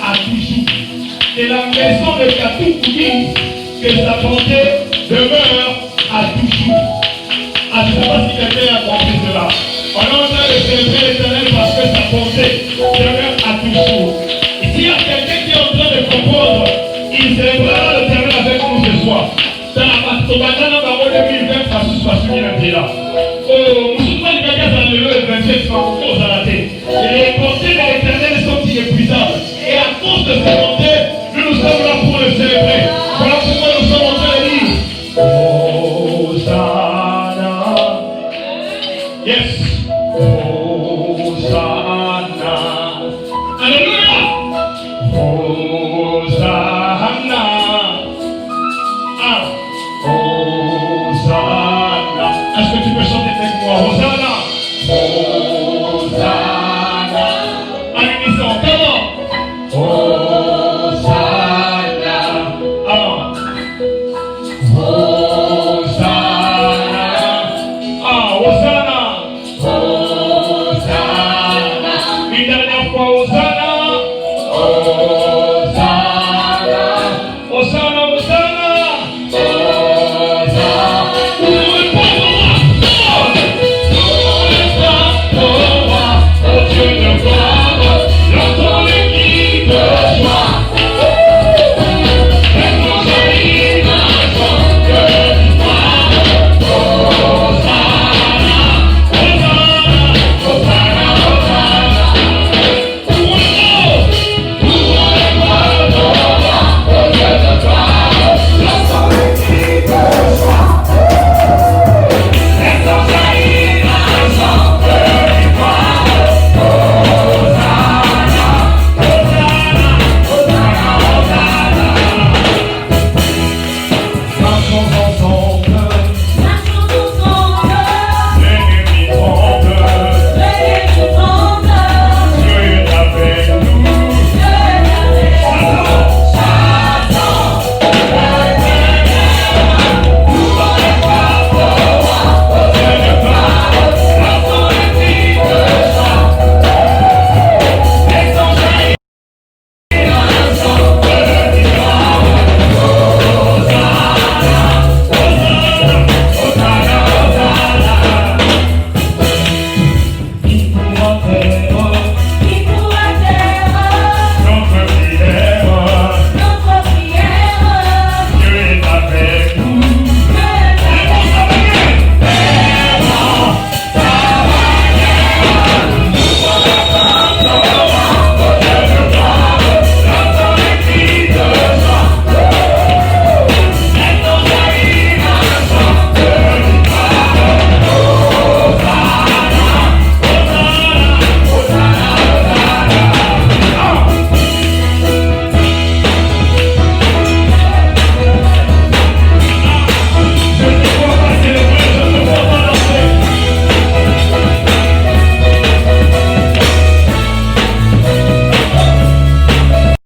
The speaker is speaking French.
à toujours. Et la maison de Katou dit que sa bonté demeure à toujours. Ah, je ne sais pas si quelqu'un a compris cela. On est en train de célébrer l'Éternel parce que sa bonté demeure à toujours. Et s'il y a quelqu'un qui est en train de comprendre, il célébrera l'Éternel avec nous ce soir. Dans la Tobacana Baro 2020, oh, musulman quelqu'un dans le 27 francs aux arrêtés. Et les portées de l'Éternel sont inépuisables. Et à cause de ça,